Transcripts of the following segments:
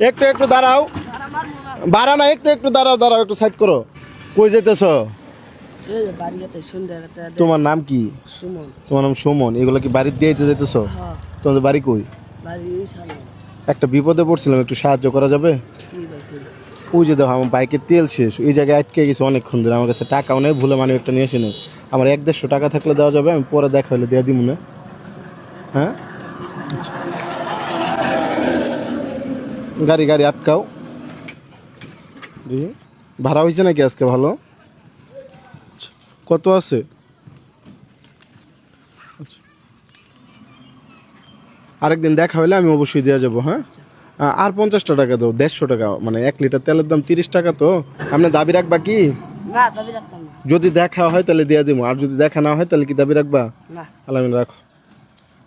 একটু একটু দাঁড়াও, বাড়া না, একটু একটু দাঁড়াও, দাঁড়াও, একটু সাইড করো। কই যেতেছ? তোমার নাম কি? সুমন। তোমার নাম সুমন। এগুলো কি বাড়ির দিয়ে যেতেছ? হ্যাঁ। তোমাদের বাড়ি কই? বাড়ি সামনে। একটা বিপদে পড়ছিলাম, একটু সাহায্য করা যাবে? কি বাইক? ওই যে দেখো আমার বাইকের তেল শেষ, এই জায়গায় আটকে গেছে অনেকক্ষণ ধরে। আমার কাছে টাকাও নেই, ভুলে মানে একটা নিয়ে আসি নেই। আমার 1-150 টাকা থাকলে দেওয়া যাবে? আমি পরে দেখা হলে দিয়ে দিব না। হ্যাঁ, গাড়ি গাড়ি আটকাও। দেখি ভাড়া হয়েছে নাকি আজকে? ভালো। কত আছে? আরেকদিন দেখা হলে আমি অবশ্যই দেওয়া যাবো। হ্যাঁ, আর 50টা টাকা দাও। 150 টাকা, মানে 1 লিটার তেলের দাম 30 টাকা। তো আপনি দাবি রাখবা কি? না, দাবি রাখতাম না। যদি দেখা হয় তাহলে দিয়ে দিব, আর যদি দেখা না হয় তাহলে কি দাবি রাখবা? না। আলামিন রাখো।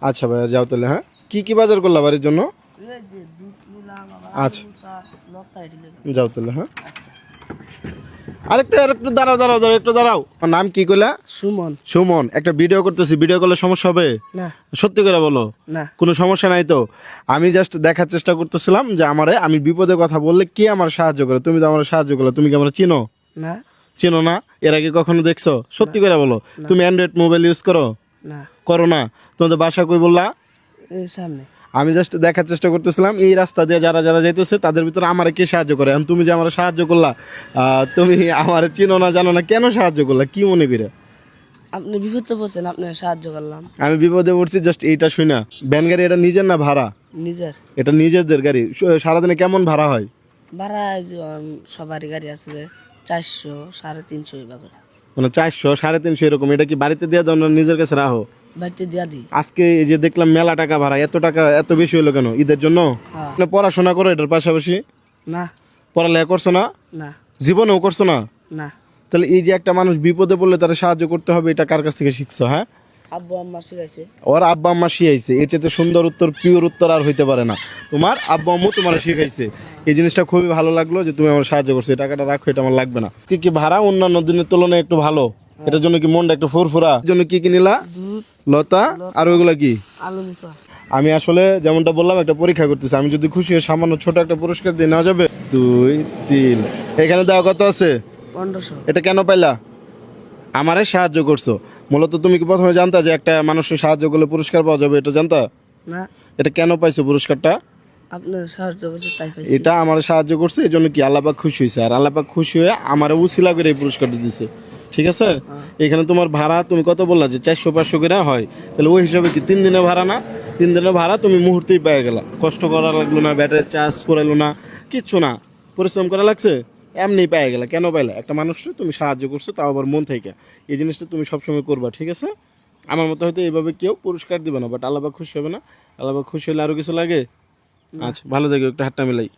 আচ্ছা ভাইয়া, যাও তাহলে। হ্যাঁ, কি কি বাজার করলা বাড়ির জন্য? আচ্ছা, যাও তাহলে। হ্যাঁ, আরেকটু আরেকটু দাঁড়াও, দাঁড়াও, দাঁড়াও, একটু দাঁড়াও। আমার নাম কি কইলা? সুমন। সুমন। একটা ভিডিও করতেছি, ভিডিও করলে সমস্যা হবে? না। সত্যি করে বলো। না। কোনো সমস্যা নাই তো? আমি জাস্ট দেখার চেষ্টা করতেছিলাম যে আমি বিপদে কথা বললে কে আমার সাহায্য করে। তুমি তো আমার সাহায্য করলে। তুমি কি আমার চিনো? না। চিনো না? এর আগে কখনো দেখছো? সত্যি করে বলো। তুমি অ্যান্ড্রয়েড মোবাইল ইউজ করো? না। করো না? তোমাদের বাসা কই বললা? এই সামনে। আমি জাস্ট দেখার চেষ্টা করতেছিলাম এই রাস্তা দিয়ে যারা যারা যাইতেছে তাদের ভিতরে আমার কে সাহায্য করে। এখন তুমি যে আমার সাহায্য করলা, তুমি আমার চিনো না, জানো না, কেন সাহায্য করলা? কি মনে করে? আপনি বিপদে পড়ছেন, আপনি সাহায্য করলাম। আমি বিপদে পড়ছি জাস্ট এইটা শুই না। ভ্যান গাড়ি এটা নিজের না ভাড়া? নিজের। এটা নিজেদের গাড়ি। সারাদিনে কেমন ভাড়া হয়? ভাড়া সবারই গাড়ি আছে যে 400, 350 এইভাবে। মানে 400, 350 এরকম। এটা কি বাড়িতে দিয়ে দাও না নিজের কাছে রাখো? বাড়িতে দিয়া দিই। আজকে এই যে দেখলাম মেলা টাকা ভাড়া, এত টাকা এত বেশি হলো কেন? ঈদের জন্য? হ্যাঁ। না পড়াশোনা করো এটার পাশাপাশি? না। পড়ালেখা করছো না? না। জীবনেও করছো না? না। তাহলে এই যে একটা মানুষ বিপদে পড়লে তারা সাহায্য করতে হবে, এটা কার কাছ থেকে শিখছো? হ্যাঁ, আব্বু আম্মা শিখাইছে। ওর আব্বা আম্মা শিখাইছে। এর চেয়ে সুন্দর উত্তর, পিওর উত্তর আর হইতে পারে না। তোমার আব্বা আম্মু তোমার শিখাইছে। এই জিনিসটা খুবই ভালো লাগলো যে তুমি আমার সাহায্য করছো। এই টাকাটা রাখো, এটা আমার লাগবে না। কি কি ভাড়া অন্যান্য দিনের তুলনায় একটু ভালো? এটার জন্য কি মনটা একটু ফুরফুরা? এর জন্য কি কি নিলা? দুধ, লতা, আর ওইগুলা কি? আলু মিশা। আমি আসলে যেমনটা বললাম একটা পরীক্ষা করতেছি। আমি যদি খুশি হয়ে সামান্য ছোট একটা পুরস্কার দিয়ে নেওয়া যাবে? 2, 3। এখানে দেওয়া কত আছে? 1500। এটা কেন পাইলা? আমারে সাহায্য করছো। মূলত তুমি কি প্রথমে জানতা যে একটা মানুষের সাহায্য করলে পুরস্কার পাওয়া যাবে? এটা জানতা? না। এটা কেন পাইছো পুরস্কারটা? আপনার সাহায্য করছে তাই পাইছি। এটা আমার সাহায্য করছে, এই জন্য কি আল্লাহ পাক খুশি হয়েছে। আর আল্লাহ পাক খুশি হয়ে আমার উসিলা করে এই পুরস্কারটা দিছে। ঠিক আছে? এখানে তোমার ভাড়া তুমি কত বললা যে 400-500 করে হয়, তাহলে ওই হিসাবে কি 3 দিনের ভাড়া না? 3 দিনের ভাড়া তুমি মুহূর্তেই পেয়ে গেলা। কষ্ট করা লাগলো না, ব্যাটারি চার্জ করাইলো না, কিচ্ছু না। পরিশ্রম করা লাগছে? এমনি পেয়ে গেলা। কেন পাইলা? একটা মানুষকে তুমি সাহায্য করছো, তাও আবার মন থেকে। এই জিনিসটা তুমি সবসময় করবা। ঠিক আছে? আমার মতো হয়তো এইভাবে কেউ পুরস্কার দিবে না, বাট আল্লাহ পাক খুশি হবে না? আল্লাহ পাক খুশি হলে আরো কিছু লাগে? আচ্ছা, ভালো থাকো, একটা হাতটা মিলাই।